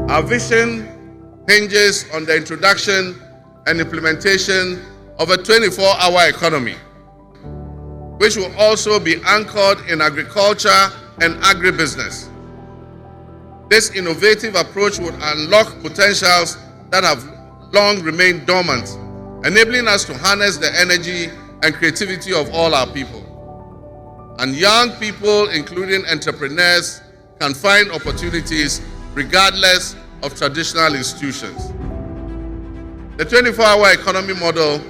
Our vision hinges on the introduction and implementation of a 24-hour economy, which will also be anchored in agriculture and agribusiness. This innovative approach would unlock potentials that have long remained dormant, enabling us to harness the energy and creativity of all our people. And young people, including entrepreneurs, can find opportunities regardless of traditional institutions. The 24-hour economy model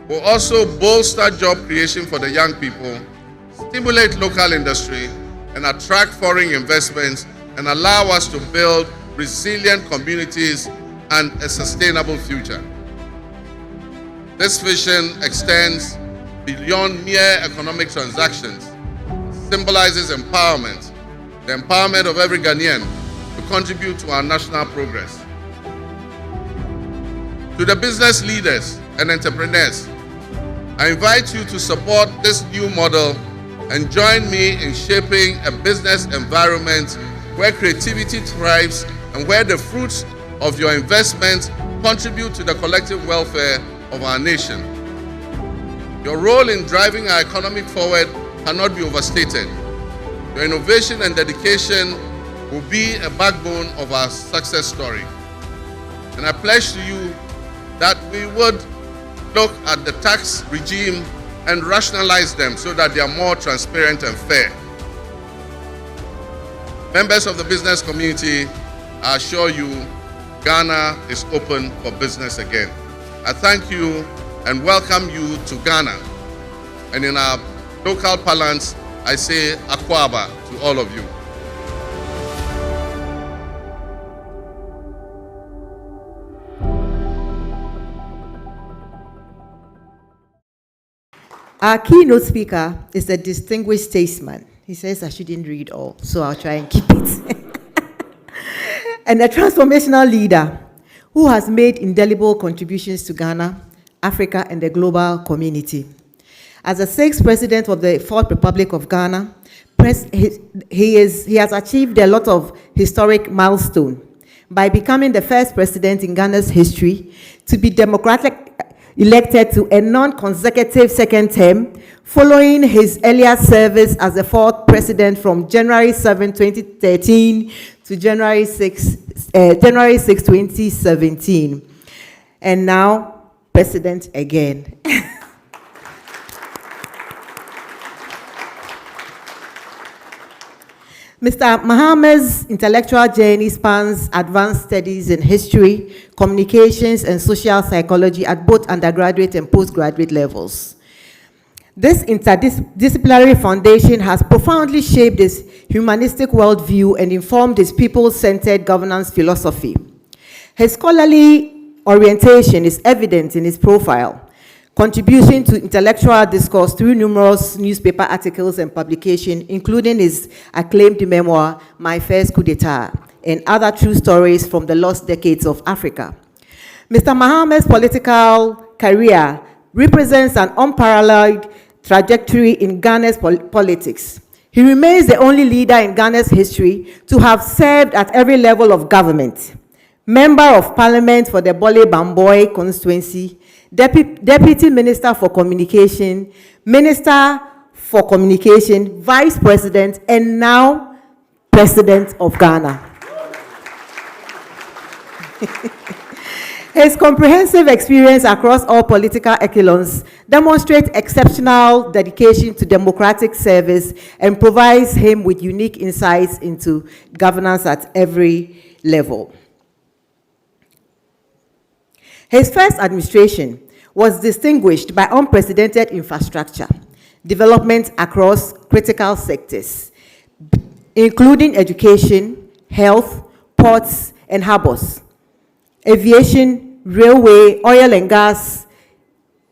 will also bolster job creation for the young people, stimulate local industry, and attract foreign investments, and allow us to build resilient communities and a sustainable future. This vision extends beyond mere economic transactions, symbolizes empowerment, the empowerment of every Ghanaian to contribute to our national progress. To the business leaders and entrepreneurs, I invite you to support this new model and join me in shaping a business environment where creativity thrives and where the fruits of your investments contribute to the collective welfare of our nation. Your role in driving our economy forward cannot be overstated. Your innovation and dedication will be a backbone of our success story. And I pledge to you that we would look at the tax regime and rationalize them so that they are more transparent and fair. Members of the business community, I assure you, Ghana is open for business again. I thank you and welcome you to Ghana. And in our local parlance, I say Akwaba to all of you. Our keynote speaker is a distinguished statesman. He says I shouldn't read all, so I'll try and keep it. And a transformational leader who has made indelible contributions to Ghana, Africa, and the global community. As the 6th president of the 4th Republic of Ghana, he has achieved a lot of historic milestones by becoming the first president in Ghana's history to be democratically elected to a non-consecutive second term, following his earlier service as the 4th president from January 7, 2013 to January 6, 2017. And now, president again. Mr. Mahama's intellectual journey spans advanced studies in history, communications, and social psychology at both undergraduate and postgraduate levels. This interdisciplinary foundation has profoundly shaped his humanistic worldview and informed his people-centered governance philosophy. His scholarly orientation is evident in his profile, contribution to intellectual discourse through numerous newspaper articles and publications, including his acclaimed memoir, My First Coup d'etat, and other true stories from the lost decades of Africa. Mr. Mahama's political career represents an unparalleled trajectory in Ghana's politics. He remains the only leader in Ghana's history to have served at every level of government. Member of Parliament for the Bole Bamboy constituency, Deputy Minister for Communication, Minister for Communication, Vice President, and now President of Ghana. His comprehensive experience across all political echelons demonstrates exceptional dedication to democratic service and provides him with unique insights into governance at every level. His first administration was distinguished by unprecedented infrastructure development across critical sectors, including education, health, ports, and harbors, aviation, railway, oil and gas,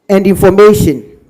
and information.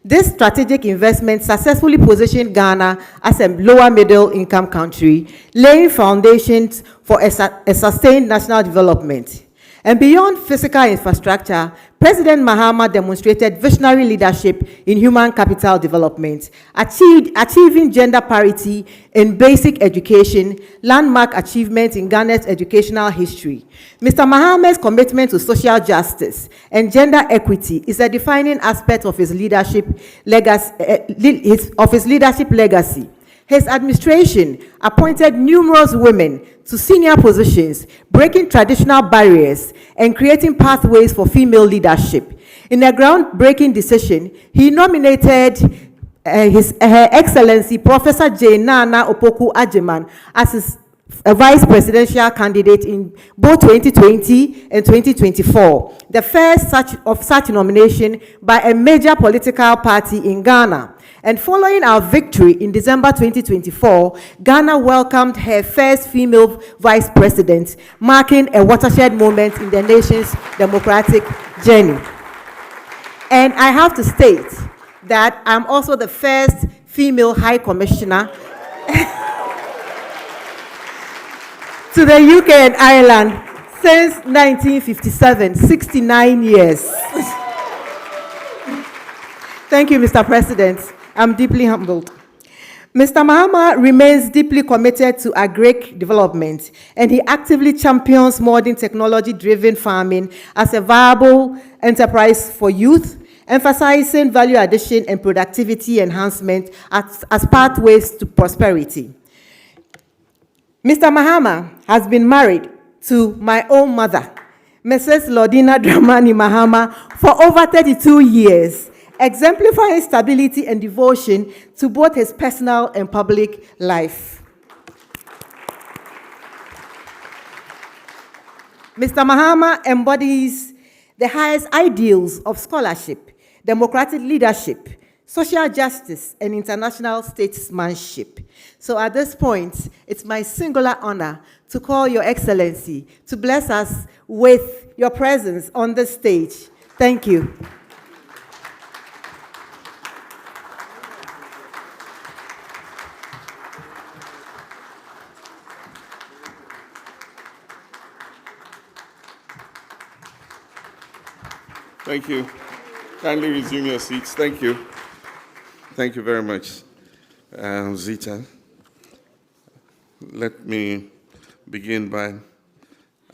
This strategic investment successfully positioned Ghana as a lower middle income country, laying foundations for a sustained national development. And beyond physical infrastructure, President Mahama demonstrated visionary leadership in human capital development, achieving gender parity in basic education, landmark achievements in Ghana's educational history. Mr. Mahama's commitment to social justice and gender equity is a defining aspect of his leadership legacy. His administration appointed numerous women to senior positions, breaking traditional barriers and creating pathways for female leadership. In a groundbreaking decision, he nominated Her Excellency Professor J. Nana Opoku Agyemang as his vice presidential candidate in both 2020 and 2024, the first of such nomination by a major political party in Ghana. And following our victory in December 2024, Ghana welcomed her first female vice president, marking a watershed moment in the nation's democratic journey. And I have to state that I'm also the first female high commissioner to the UK and Ireland since 1957, 69 years. Thank you, Mr. President. I'm deeply humbled. Mr. Mahama remains deeply committed to agric development, and he actively champions modern technology-driven farming as a viable enterprise for youth, emphasizing value addition and productivity enhancement as pathways to prosperity. Mr. Mahama has been married to my own mother, Mrs. Lordina Dramani Mahama, for over 32 years, exemplifying stability and devotion to both his personal and public life. Mr. Mahama embodies the highest ideals of scholarship, democratic leadership, social justice, and international statesmanship. So at this point, it's my singular honor to call Your Excellency to bless us with your presence on the stage. Thank you. Thank you. Kindly resume your seats. Thank you. Thank you very much, Zita. Let me begin by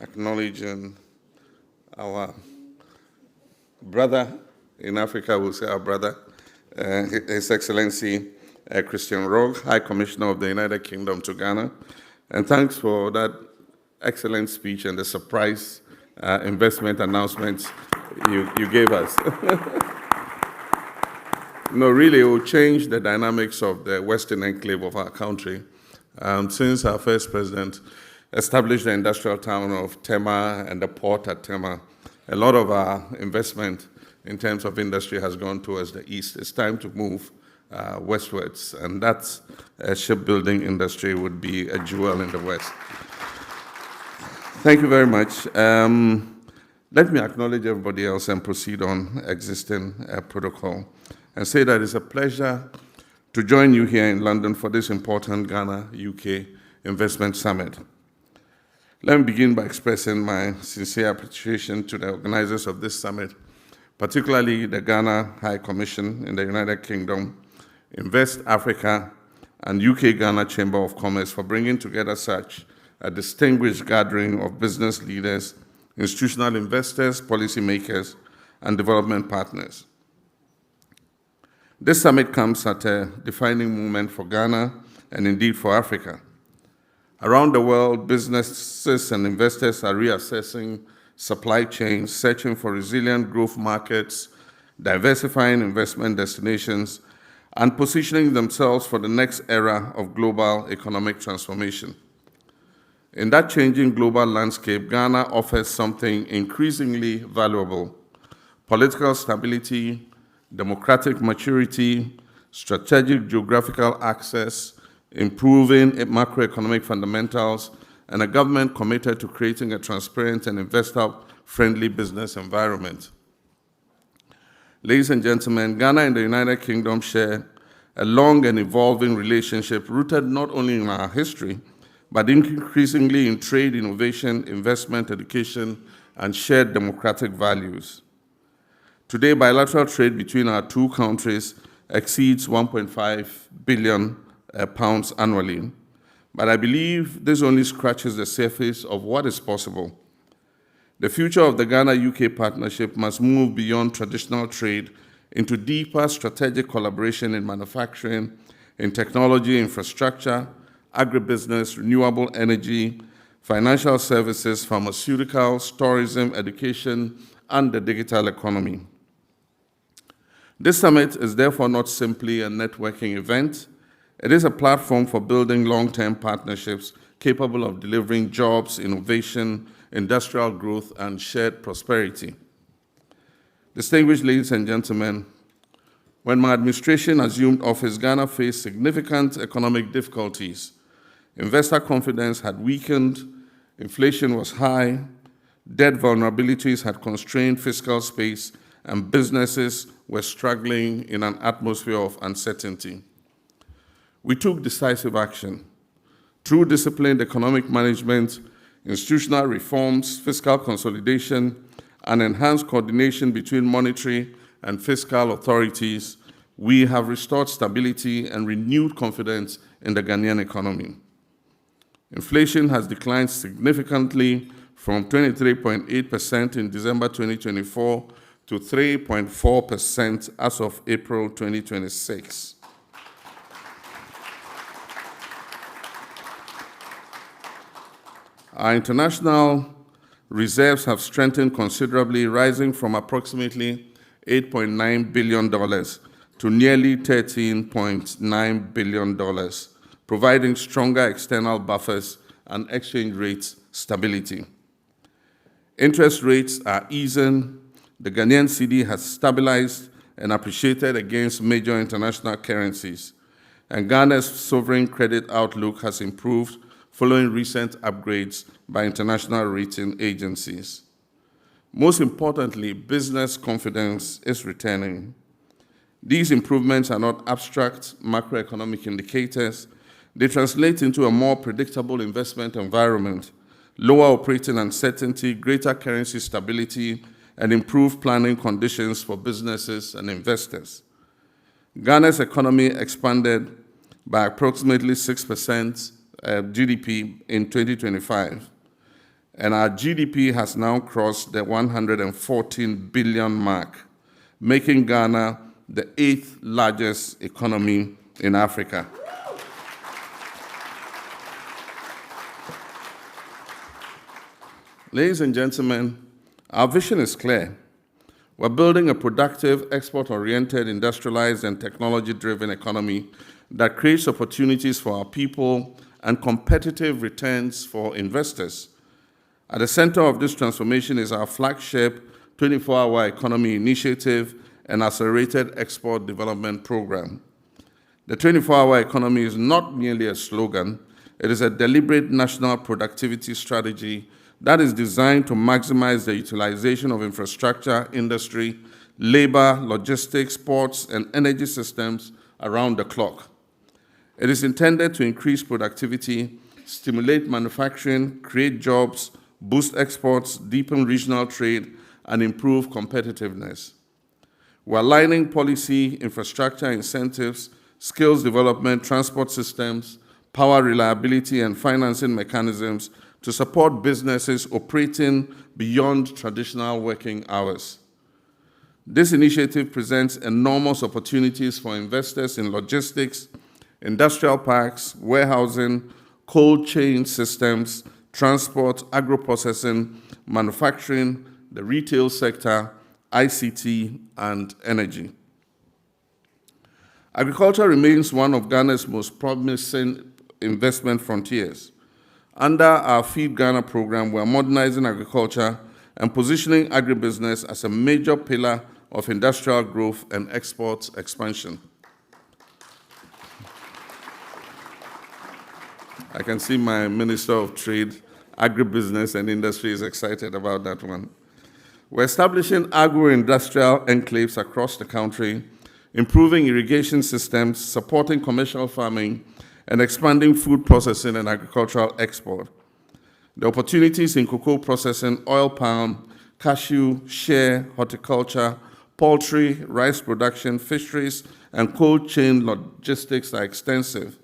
acknowledging our brother in Africa, we'll say our brother, His Excellency Christian Rogue, High Commissioner of the United Kingdom to Ghana. And thanks for that excellent speech and the surprise investment announcements you gave us. No, really, it will change the dynamics of the western enclave of our country. Since our first president established the industrial town of Tema and the port at Tema, a lot of our investment in terms of industry has gone towards the east. It's time to move westwards, and that shipbuilding industry would be a jewel in the west. Thank you very much. Let me acknowledge everybody else and proceed on existing protocol and say that it's a pleasure to join you here in London for this important Ghana-UK Investment Summit. Let me begin by expressing my sincere appreciation to the organizers of this summit, particularly the Ghana High Commission in the United Kingdom, Invest Africa, and UK-Ghana Chamber of Commerce for bringing together such a distinguished gathering of business leaders, institutional investors, policymakers, and development partners. This summit comes at a defining moment for Ghana and indeed for Africa. Around the world, businesses and investors are reassessing supply chains, searching for resilient growth markets, diversifying investment destinations, and positioning themselves for the next era of global economic transformation. In that changing global landscape, Ghana offers something increasingly valuable: political stability, democratic maturity, strategic geographical access, improving macroeconomic fundamentals, and a government committed to creating a transparent and investor-friendly business environment. Ladies and gentlemen, Ghana and the United Kingdom share a long and evolving relationship rooted not only in our history, but increasingly in trade, innovation, investment, education, and shared democratic values. Today, bilateral trade between our two countries exceeds 1.5 billion pounds annually. But I believe this only scratches the surface of what is possible. The future of the Ghana-UK partnership must move beyond traditional trade into deeper strategic collaboration in manufacturing, in technology, infrastructure, agribusiness, renewable energy, financial services, pharmaceuticals, tourism, education, and the digital economy. This summit is therefore not simply a networking event. It is a platform for building long-term partnerships capable of delivering jobs, innovation, industrial growth, and shared prosperity. Distinguished ladies and gentlemen, when my administration assumed office, Ghana faced significant economic difficulties. Investor confidence had weakened, inflation was high, debt vulnerabilities had constrained fiscal space, and businesses were struggling in an atmosphere of uncertainty. We took decisive action. Through disciplined economic management, institutional reforms, fiscal consolidation, and enhanced coordination between monetary and fiscal authorities, we have restored stability and renewed confidence in the Ghanaian economy. Inflation has declined significantly from 23.8% in December 2024 to 3.4% as of April 2026. Our international reserves have strengthened considerably, rising from approximately $8.9 billion to nearly $13.9 billion, providing stronger external buffers and exchange rate stability. Interest rates are easing. The Ghanaian cedi has stabilized and appreciated against major international currencies, and Ghana's sovereign credit outlook has improved following recent upgrades by international rating agencies. Most importantly, business confidence is returning. These improvements are not abstract macroeconomic indicators. They translate into a more predictable investment environment, lower operating uncertainty, greater currency stability, and improved planning conditions for businesses and investors. Ghana's economy expanded by approximately 6% GDP in 2025, and our GDP has now crossed the 114 billion mark, making Ghana the 8th largest economy in Africa. Ladies and gentlemen, our vision is clear. We're building a productive, export-oriented, industrialized, and technology-driven economy that creates opportunities for our people and competitive returns for investors. At the center of this transformation is our flagship 24-hour economy initiative and accelerated export development program. The 24-hour economy is not merely a slogan, it is a deliberate national productivity strategy that is designed to maximize the utilization of infrastructure, industry, labor, logistics, ports, and energy systems around the clock. It is intended to increase productivity, stimulate manufacturing, create jobs, boost exports, deepen regional trade, and improve competitiveness. We're aligning policy, infrastructure incentives, skills development, transport systems, power reliability, and financing mechanisms to support businesses operating beyond traditional working hours. This initiative presents enormous opportunities for investors in logistics, industrial parks, warehousing, cold chain systems, transport, agro-processing, manufacturing, the retail sector, ICT, and energy. Agriculture remains one of Ghana's most promising investment frontiers. Under our Feed Ghana program, we are modernizing agriculture and positioning agribusiness as a major pillar of industrial growth and export expansion. I can see my Minister of Trade, Agribusiness and Industry is excited about that one. We're establishing agro-industrial enclaves across the country, improving irrigation systems, supporting commercial farming, and expanding food processing and agricultural export. The opportunities in cocoa processing, oil palm, cashew, shea, horticulture, poultry, rice production, fisheries, and cold chain logistics are extensive.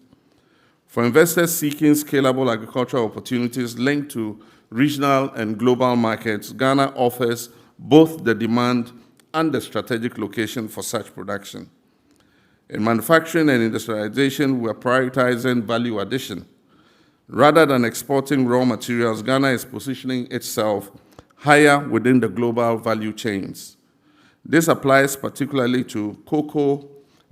For investors seeking scalable agricultural opportunities linked to regional and global markets, Ghana offers both the demand and the strategic location for such production. In manufacturing and industrialization, we are prioritizing value addition. Rather than exporting raw materials, Ghana is positioning itself higher within the global value chains. This applies particularly to cocoa,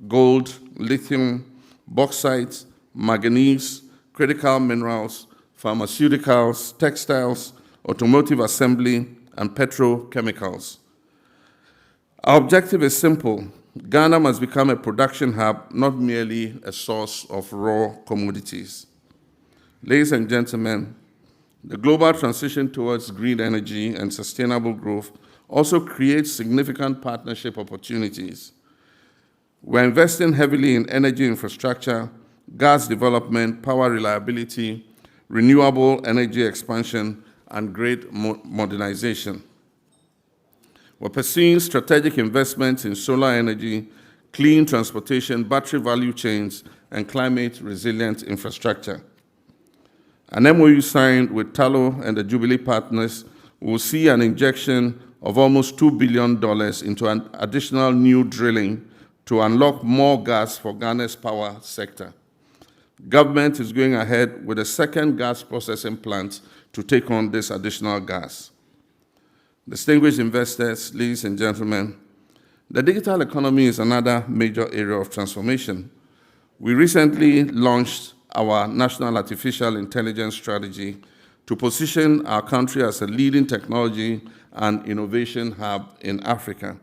gold, lithium, bauxite, manganese, critical minerals, pharmaceuticals, textiles, automotive assembly, and petrochemicals. Our objective is simple. Ghana must become a production hub, not merely a source of raw commodities. Ladies and gentlemen, the global transition towards green energy and sustainable growth also creates significant partnership opportunities. We're investing heavily in energy infrastructure, gas development, power reliability, renewable energy expansion, and grid modernization. We're pursuing strategic investments in solar energy, clean transportation, battery value chains, and climate-resilient infrastructure. An MOU signed with Tallow and the Jubilee partners will see an injection of almost $2 billion into an additional new drilling to unlock more gas for Ghana's power sector. Government is going ahead with a second gas processing plant to take on this additional gas. Distinguished investors, ladies and gentlemen, the digital economy is another major area of transformation. We recently launched our National Artificial Intelligence Strategy to position our country as a leading technology and innovation hub in Africa.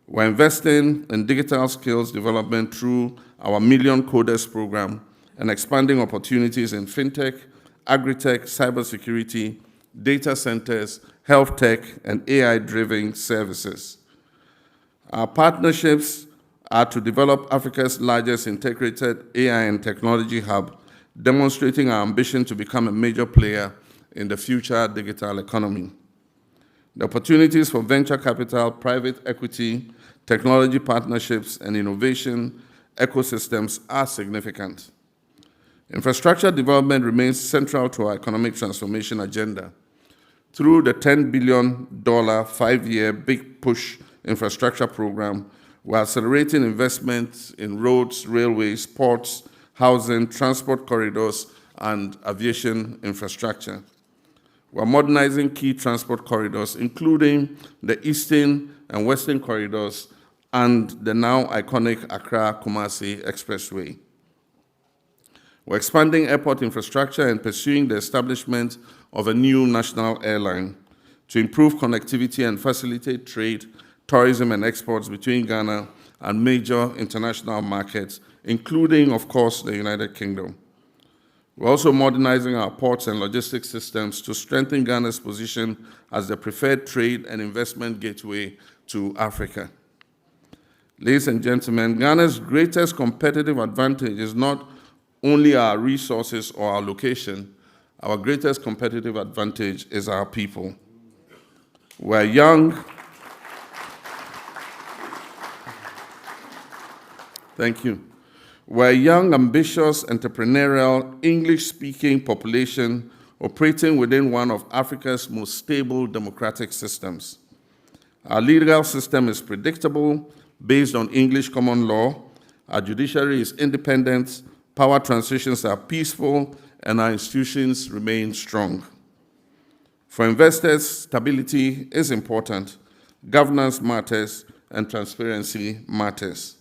We're investing in digital skills development through our Million Coders program and expanding opportunities in fintech, agri-tech, cybersecurity, data centers, health tech, and AI-driven services. Our partnerships are to develop Africa's largest integrated AI and technology hub, demonstrating our ambition to become a major player in the future digital economy. The opportunities for venture capital, private equity, technology partnerships, and innovation ecosystems are significant. Infrastructure development remains central to our economic transformation agenda. Through the $10 billion 5-year Big Push infrastructure program, we're accelerating investments in roads, railways, ports, housing, transport corridors, and aviation infrastructure. We're modernizing key transport corridors, including the Eastern and Western corridors and the now iconic Accra-Kumasi Expressway. We're expanding airport infrastructure and pursuing the establishment of a new national airline to improve connectivity and facilitate trade, tourism, and exports between Ghana and major international markets, including, of course, the United Kingdom. We're also modernizing our ports and logistics systems to strengthen Ghana's position as the preferred trade and investment gateway to Africa. Ladies and gentlemen, Ghana's greatest competitive advantage is not only our resources or our location. Our greatest competitive advantage is our people. We're young. Thank you. We're a young, ambitious, entrepreneurial, English-speaking population operating within one of Africa's most stable democratic systems. Our legal system is predictable, based on English common law. Our judiciary is independent, power transitions are peaceful, and our institutions remain strong. For investors, stability is important, governance matters, and transparency matters.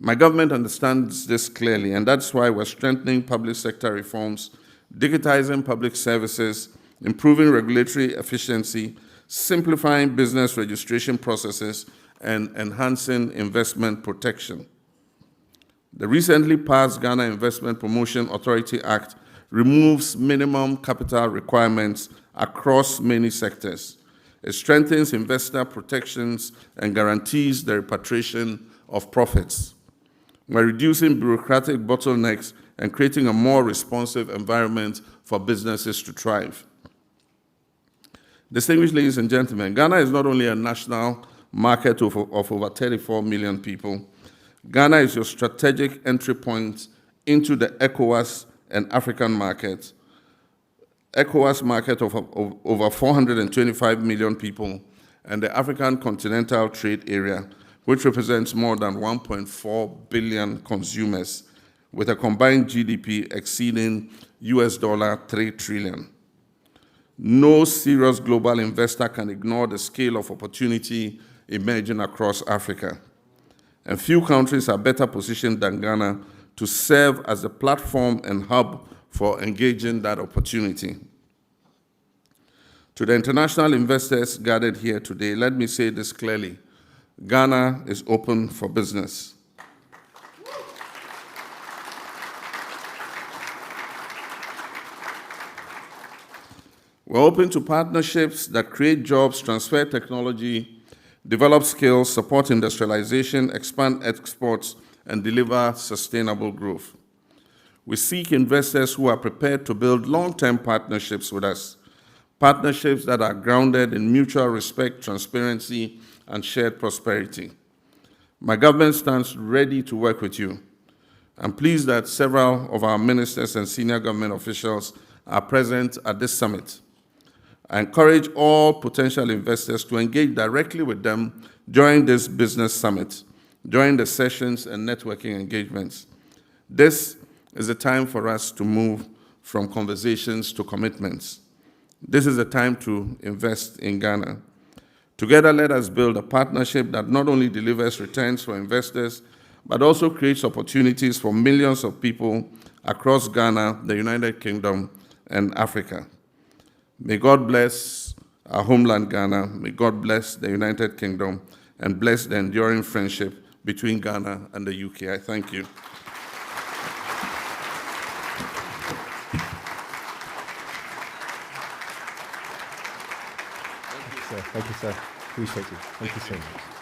My government understands this clearly, and that's why we're strengthening public sector reforms, digitizing public services, improving regulatory efficiency, simplifying business registration processes, and enhancing investment protection. The recently passed Ghana Investment Promotion Authority Act removes minimum capital requirements across many sectors. It strengthens investor protections and guarantees the repatriation of profits. We're reducing bureaucratic bottlenecks and creating a more responsive environment for businesses to thrive. Distinguished ladies and gentlemen, Ghana is not only a national market of over 34 million people. Ghana is your strategic entry point into the ECOWAS and African market. ECOWAS market of over 425 million people, and the African Continental Trade Area, which represents more than 1.4 billion consumers, with a combined GDP exceeding $3 trillion. No serious global investor can ignore the scale of opportunity emerging across Africa. And few countries are better positioned than Ghana to serve as the platform and hub for engaging that opportunity. To the international investors gathered here today, let me say this clearly: Ghana is open for business. We're open to partnerships that create jobs, transfer technology, develop skills, support industrialization, expand exports, and deliver sustainable growth. We seek investors who are prepared to build long-term partnerships with us, partnerships that are grounded in mutual respect, transparency, and shared prosperity. My government stands ready to work with you. I'm pleased that several of our ministers and senior government officials are present at this summit. I encourage all potential investors to engage directly with them during this business summit, during the sessions and networking engagements. This is a time for us to move from conversations to commitments. This is a time to invest in Ghana. Together, let us build a partnership that not only delivers returns for investors, but also creates opportunities for millions of people across Ghana, the United Kingdom, and Africa. May God bless our homeland, Ghana. May God bless the United Kingdom and bless the enduring friendship between Ghana and the UK. I thank you. Thank you, sir. Appreciate it. Thank you so much.